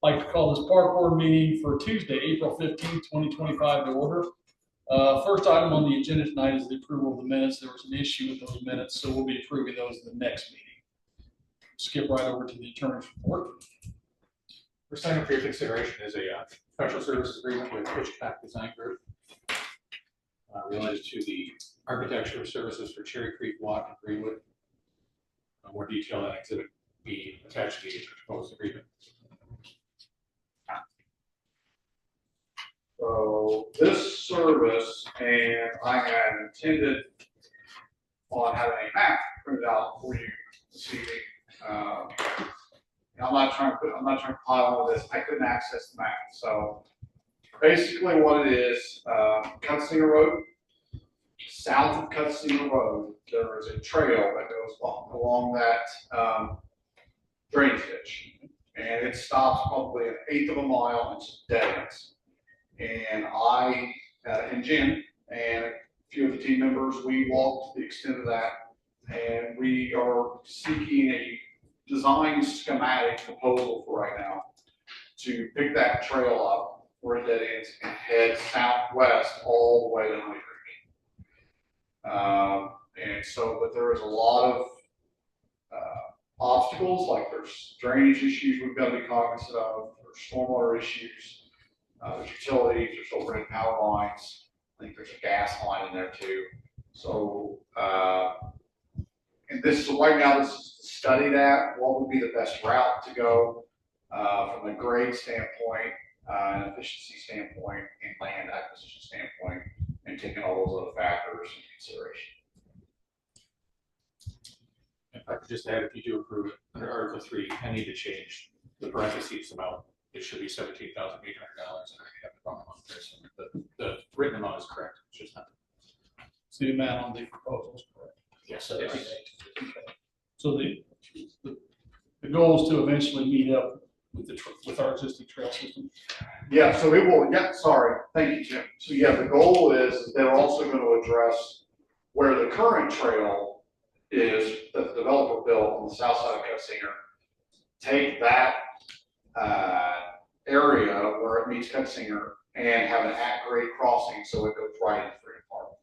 like to call this park board meeting for Tuesday, April 15th, 2025 to order. First item on the agenda tonight is the approval of the minutes. There was an issue with those minutes, so we'll be approving those in the next meeting. Skip right over to the attorney's report. First item for your consideration is a special services agreement with Hitchcock Design Group related to the architecture services for Cherry Creek Walk in Greenwood. More detail on Exhibit B attached to the proposed agreement. So this service, and I had intended on having a map printed out for you this evening. I'm not trying to pile on this. I couldn't access the map. So basically what it is, Cutsinger Road, south of Cutsinger Road, there is a trail that goes along that drainage ditch. And it stops probably 1/8 of a mile and it's dead ends. And I and Jim and a few of the team members, we walked the extent of that, and we are seeking a design schematic proposal for right now to pick that trail up where it dead ends and head southwest all the way to Honey Creek. And so, but there is a lot of obstacles, like there's drainage issues we've got to be cognizant of, there's stormwater issues. There's utilities, there's overhead power lines. I think there's a gas line in there too. So, and this is right now, this is to study that. What would be the best route to go from a grade standpoint, an efficiency standpoint, and land acquisition standpoint, and taking all those other factors into consideration. If I could just add, if you do approve it under Article 3, I need to change the parentheses amount. It should be $17,800, and I have the wrong amount there. So the written amount is correct. It's just not. So the amount on the proposal is correct. Yes. Okay. So the goal is to eventually meet up with our existing trail system. Yeah, so it will, yeah, sorry, thank you, Jim. So yeah, the goal is they're also going to address where the current trail is that the developer built on the south side of Cutsinger. Take that area where it meets Cutsinger and have an at-grade crossing so it goes right into Freedom Park.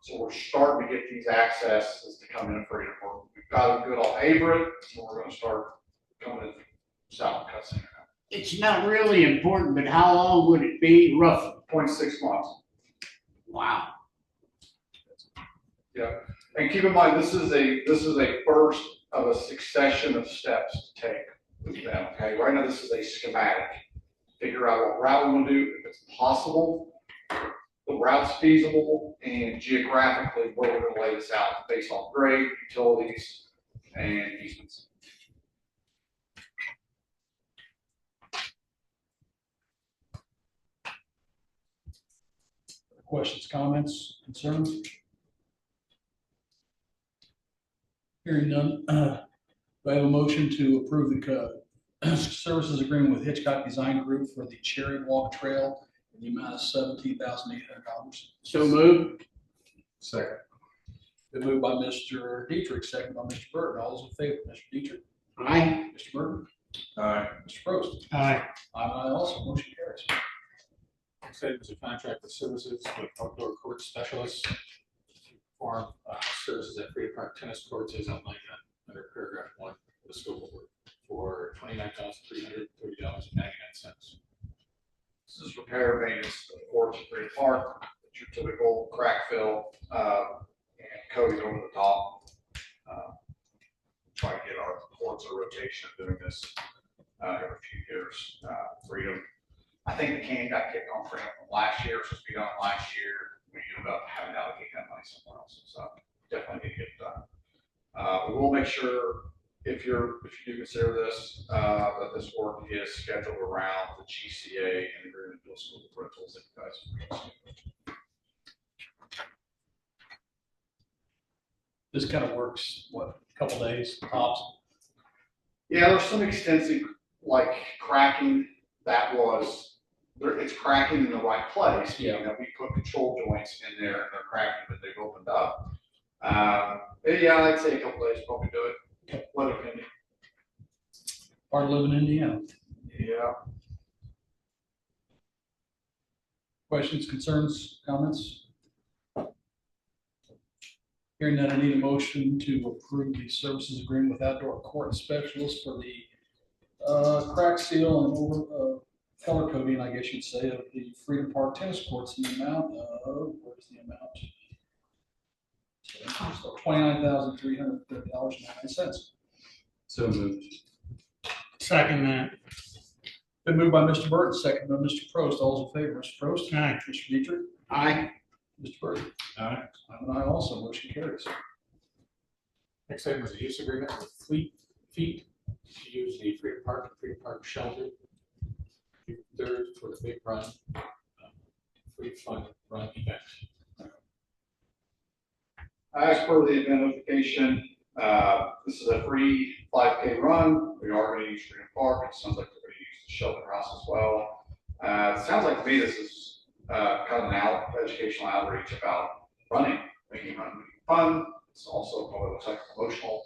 So we're starting to get these accesses to come into Freedom Park. We've got them good off Averett, so we're going to start coming in south of Cutsinger. It's not really important, but how long would it be roughly? 0.6 months. Wow. Yeah, and keep in mind this is a first of a succession of steps to take with them. Okay, right now this is a schematic. Figure out what route we want to do, if it's possible, the route's feasible, and geographically where we're going to lay this out based on grade, utilities, and easements. Questions, comments, concerns? Hearing none, do I have a motion to approve the services agreement with Hitchcock Design Group for the Cherry Walk Trail in the amount of $17,800? So moved. Second. Been moved by Mr. Dietrich, second by Mr. Burton. All those in favor, Mr. Dietrich? Aye. Mr. Burton? Aye. Mr. Prost? Aye. I also, motion carries. Next item is a contract with services with outdoor court specialists to perform services at Freedom Park tennis courts as outlined under paragraph 1 of the scope of work for $29,330.99. This is repair maintenance of the courts at Freedom Park, your typical crack fill and coating over the top. Try to get our courts a rotation of doing this every few years. Freedom, I think the can got kicked on Freedom from last year, supposed to be done last year. We ended up having to allocate that money somewhere else, so definitely need to get it done. We will make sure if you do consider this, that this work is scheduled around the GCA and the Greenwood Middle School rentals that you guys are. This kind of works, what, a couple days tops? Yeah, there's some extensive like cracking that was there. It's cracking in the right place. Yeah. You know, we put control joints in there and they're cracking, but they've opened up. Yeah, I'd say a couple days probably do it. Weather pending. Hard living in Indiana. Yeah. Questions, concerns, comments? Hearing none, I need a motion to approve the services agreement with Outdoor Court Specialists for the crack seal and over, color coding, I guess you'd say, of the Freedom Park tennis courts in the amount of, where's the amount? $29,330.09. So moved. Second that. Been moved by Mr. Burton, second by Mr. Prost. All those in favor, Mr. Prost? Aye. Mr. Dietrich? Aye. Mr. Burton? Aye. I'm an aye also, motion carries. Next item is a use agreement with Fleet Feet to use the Freedom Park shelter. June 3rd for the big run, free fun run event. As per the event notification, this is a free 5K run. We are going to use Freedom Park. It sounds like we're going to use the shelter house as well. It sounds like to me this is kind of an educational outreach about running, making running fun. It's also what looks like promotional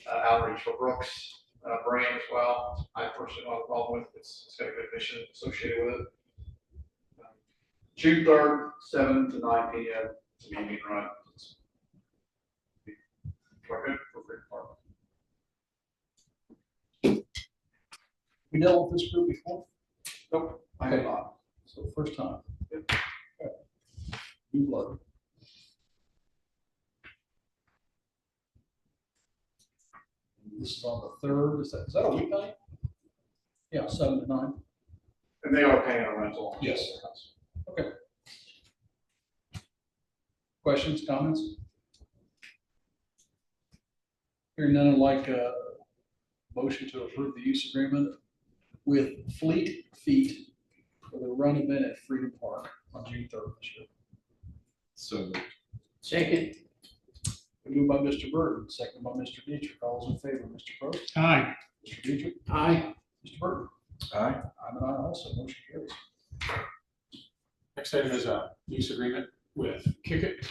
outreach for Brooks brand as well. I personally don't have a problem with it. It's got a good mission associated with it. June 3rd, 7 to 9 p.m. It's an evening run. Quite good for Freedom Park. We dealt with this group before? Nope, I have not. So first time. Okay. New blood. This is on the 3rd. Is that a weeknight? Yeah, 7 to 9. And they are paying a rental. Yes. Okay. Questions, comments? Hearing none, I'd like a motion to approve the use agreement with Fleet Feet for the run event at Freedom Park on June 3rd this year. So moved. Second. Moved by Mr. Burton, second by Mr. Dietrich. All those in favor, Mr. Prost? Aye. Mr. Dietrich? Aye. Mr. Burton? Aye. I'm an aye also, motion carries. Next item is a use agreement with Kickit.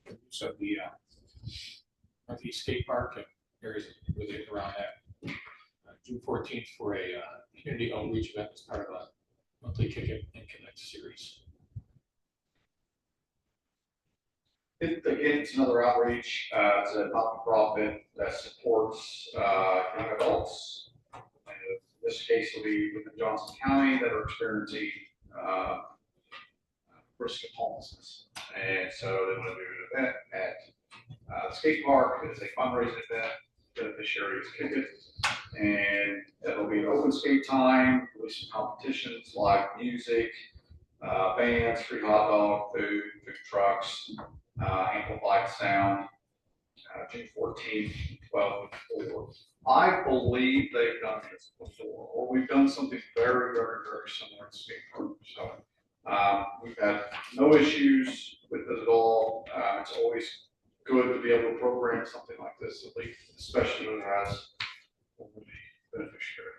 Use of the Northeast Skate Park and areas with it around that. June 14th for a community outreach event as part of a monthly Kickit and Connect series. It's another outreach. It's a not-for-profit that supports young adults. And in this case, will be within Johnson County that are experiencing risk of homelessness. And so they want to do an event at the skate park. It's a fundraising event. Beneficiaries kick it. And it'll be an open skate time, there'll be some competitions, live music, bands, free hot dog, food trucks, amplified sound, June 14th, 12 to 4. I believe they've done this before, or we've done something very, very, very similar to skate park. So we've had no issues with it at all. It's always good to be able to program something like this, at least, especially when it has a beneficiary.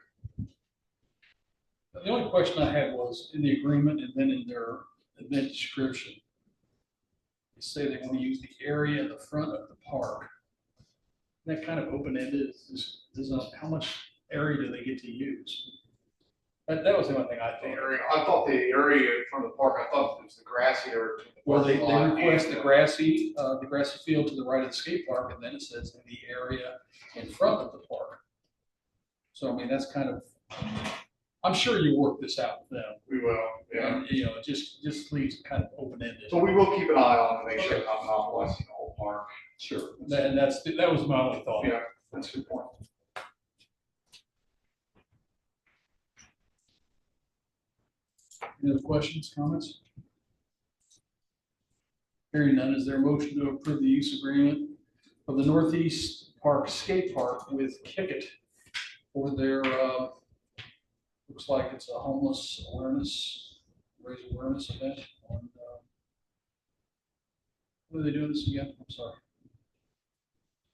The only question I had was in the agreement and then in their event description. They say they want to use the area in the front of the park. That kind of open-ended is how much area do they get to use? That was the only thing I thought. I thought the area in front of the park, I thought it was the grassy area. Well, they request the grassy field to the right of the skate park, and then it says in the area in front of the park. So, I mean, that's kind of, I'm sure you work this out with them. We will, yeah. And, you know, it just leaves it kind of open-ended. So we will keep an eye on it, make sure it's not monopolizing the whole park. Sure. And that was my only thought. Yeah, that's a good point. Any other questions, comments? Hearing none, is there a motion to approve the use agreement of the Northeast Park Skate Park with Kickit for their, looks like it's a homeless raise awareness event on, when are they doing this again? I'm sorry.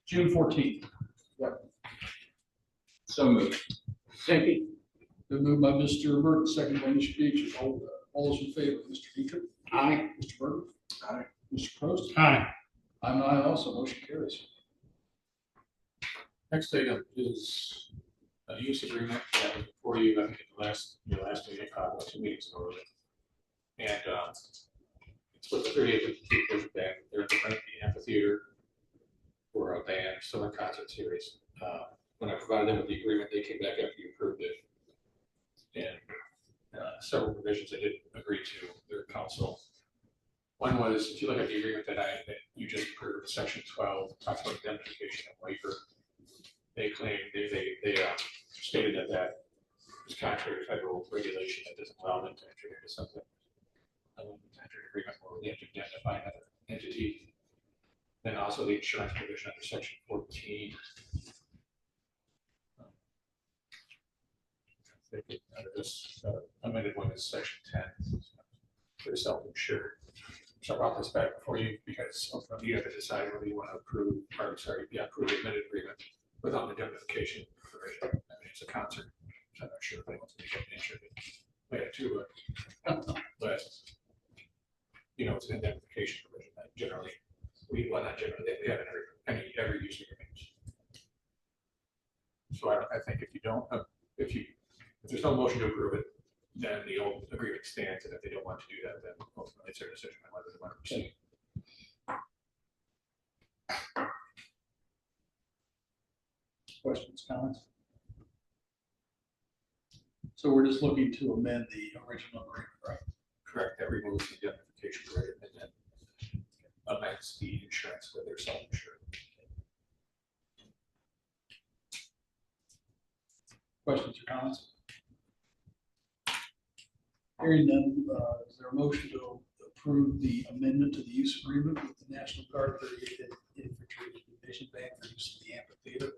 June 14th. So moved. Second. Been moved by Mr. Burton, second by Mr. Dietrich. All those in favor, Mr. Dietrich? Aye. Mr. Burton? Aye. Mr. Prost? Aye. I'm an aye also, motion carries. Next item is a use agreement that was before you, I think, at your last meeting, 2 meetings ago. And split the 38 with the two band. They're in the amphitheater for a band, summer concert series. When I provided them with the agreement, they came back after you approved it. And several provisions they didn't agree to, their council. One was, if you look at the agreement that you just approved, section 12, talks about indemnification and waiver. They claimed, they stated that is contrary to federal regulation that doesn't allow them to enter into something. Enter an agreement where they have to identify another entity. Then also the insurance provision under section 14. Under this amended one is section 10. They're self-insured. So I brought this back before you because you have to decide whether you want to approve, or sorry, approve the amended agreement without indemnification provision. I mean, it's a concert. I'm not sure if anyone wants to get insured. We have two, but you know, it's an indemnification provision that generally, not generally, they haven't ever used agreements. So I think if you don't, if there's no motion to approve it, then the old agreement stands, and if they don't want to do that, then ultimately it's their decision on whether they want to proceed. Questions, comments? So we're just looking to amend the original agreement, right? Correct, that removes the indemnification provision and then amends the insurance where they're self-insured. Questions or comments? Hearing none, is there a motion to approve the amendment to the use agreement with the National Guard 38th Infantry Division Band for use of the amphitheater?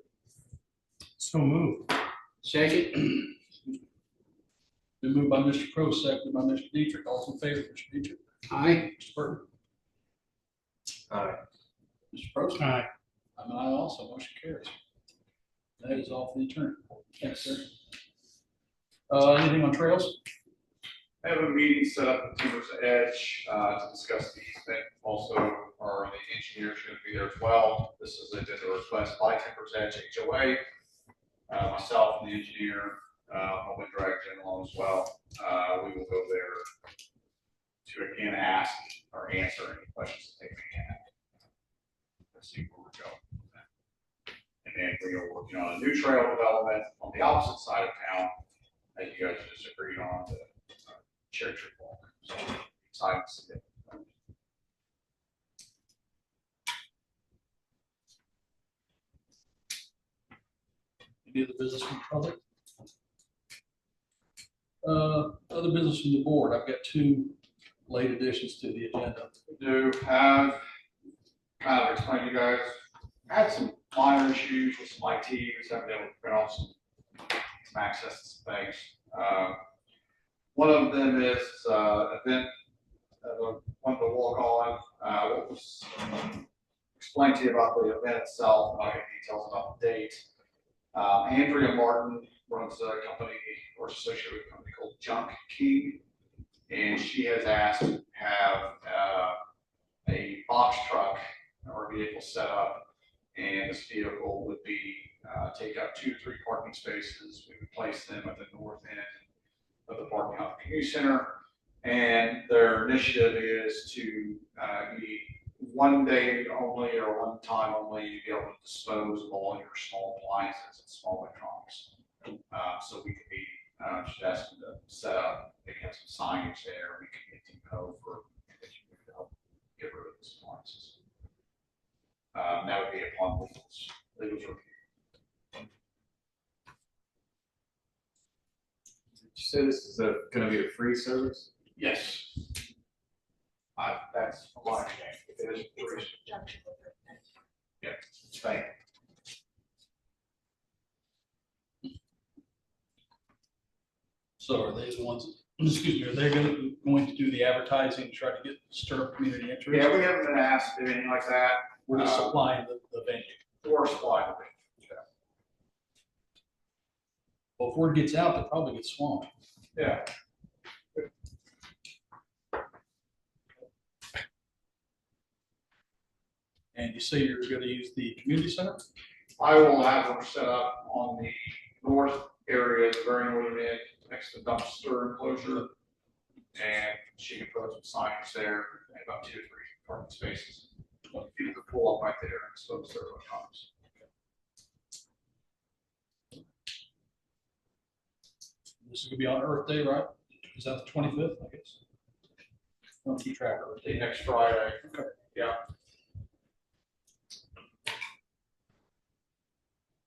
So moved. Second. Been moved by Mr. Pro, seconded by Mr. Dietrich. All in favor, Mr. Dietrich? Aye. Mr. Burton? Aye. Mr. Pro? Aye. I'm an aye also. Motion carries. That is all for the attorney. Thanks, sir. Anything on trails? I have a meeting set up at Timber's Edge to discuss the easement. Also, the engineer's going to be there as well. This is a request by Timber's Edge HOA. Myself and the engineer, I'll be dragging along as well. We will go there to again ask or answer any questions that they may have. Let's see where we're going with that. And then we are working on a new trail development on the opposite side of town that you guys just agreed on, the Cherry Tree Walk. So excited to see it. Any other business from the public? Other business from the board. I've got two late additions to the agenda. Do have kind of explain to you guys, had some minor issues with some IT, was having to print off some access to some things. One of them is event, one to walk on. What was explained to you about the event itself, and I'll get details about the date. Andrea Martin runs a company or associated with a company called Junk King, and she has asked to have a box truck or vehicle set up, and this vehicle would be take up 2 or 3 parking spaces. We would place them at the north end of the parking lot community center, and their initiative is to be one day only or one time only to be able to dispose of all your small appliances and small electronics. So we could be just asking to set up, they have some signage there, we can get depot for that you could help get rid of those appliances. That would be upon legal's review. Did you say this is going to be a free service? Yes. That's a lot of change. It is free. Yeah, thank you. So are they the ones, excuse me, are they going to do the advertising, try to stir up community interest? Yeah, we haven't been asked to do anything like that. We're just supplying the venue. Or supply. Well, if word gets out, they'll probably get swamped. Yeah. And you say you're going to use the community center? I will have them set up on the north area, the very northern end, next to the dumpster enclosure. and she can put some signage there and about 2 or 3 parking spaces. You can pull up right there and expose their cars. This is gonna be on Earth Day, right? Is that the 25th, I guess? Don't keep track of Earth The Day. next Friday. Okay. Yeah.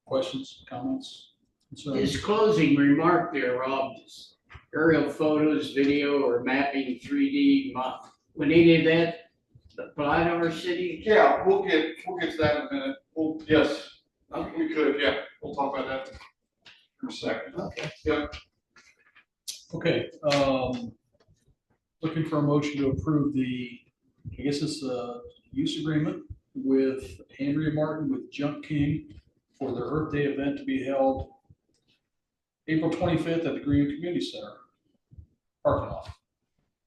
Questions, comments, concerns? His closing remark there, Rob, is aerial photos, video, or mapping 3D, would any of that apply to our city? Yeah, we'll get to that in a minute. Yes, we could, yeah, we'll talk about that in a second. Okay. Yep. Okay, looking for a motion to approve the, I guess it's a use agreement with Andrea Martin with Jump King for their Earth Day event to be held April 25th at the Green Community Center parking lot.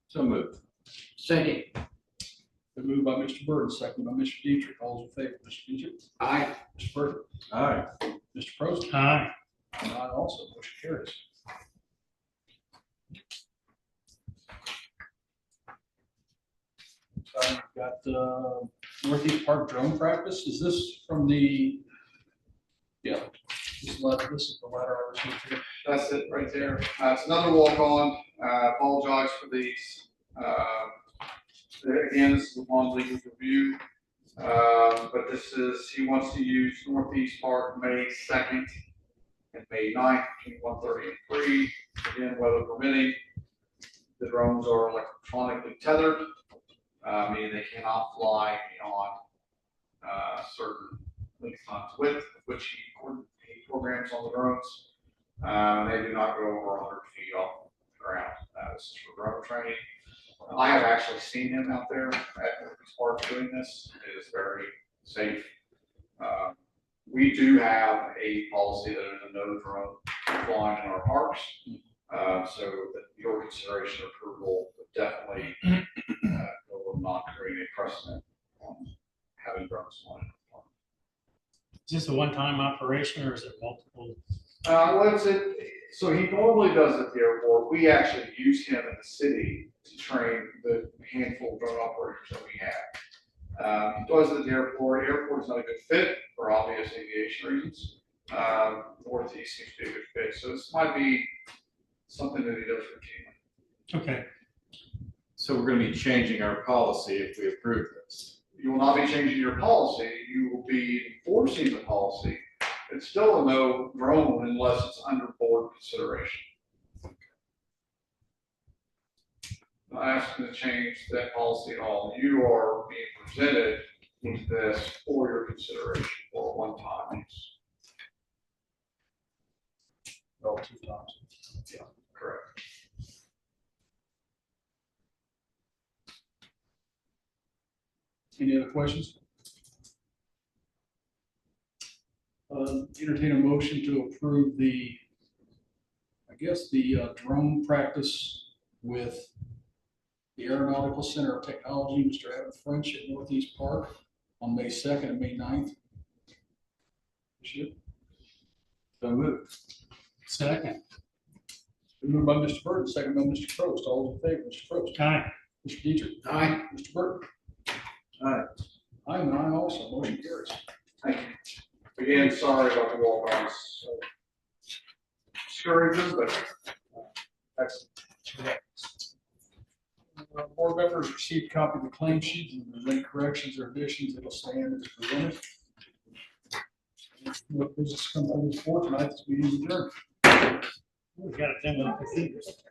So moved. Second. Been moved by Mr. Burton, seconded by Mr. Dietrich. All those in favor, Mr. Dietrich, Aye. Mr. Burton, Aye. Mr. Prost. Aye. And I also, motion carries. So I've got Northeast Park drone practice. Is this from the, yeah, this is the letter I received here. That's it right there. It's another walk-on. Apologize for these. Again, this is upon legal review. But this is, he wants to use Northeast Park May 2nd and May 9th between 1:30 and 3. Again, weather permitting. The drones are electronically tethered, meaning they cannot fly beyond certain length times width, which he programs on the drones. They do not go over 100 feet off the ground. This is for drone training. I have actually seen him out there at Northeast Park doing this. It is very safe. We do have a policy that is a no drone flying in our parks. So that your consideration approval would definitely will not create a precedent on having drones flying in the park. Is this a one-time operation or is it multiple? So he normally does it at the airport. We actually use him in the city to train the handful of drone operators that we have. He does it at the airport. Airport is not a good fit for obvious aviation reasons. Northeast seems to be a good fit. So this might be something that he does routinely. Okay, So we're gonna be changing our policy if we approve this. You will not be changing your policy. You will be enforcing the policy. It's still a no drone unless it's under board consideration. I'm not asking to change that policy at all. You are being presented with this for your consideration for a one-time use. Well, 2 times. Yeah, correct. Any other questions? Entertain a motion to approve the, I guess, the drone practice with the Aeronautical Center of Technology, Mr. Adam French at Northeast Park on May 2nd and May 9th. So moved. second. Moved by Mr. Burton, second by Mr. Prost. All those in favor, Mr. Prost. Aye. Mr. Dietrich. Aye. Mr. Burton. Aye. I and I also, motion carries. Thank you. Again, sorry about the walk-ons. Discouraging, but excellent. Board members received a copy of the claim sheet, and if there's any corrections or additions, it'll stand as presented. What business comes on this board tonight, this meeting is adjourned. We got a thing with the procedures.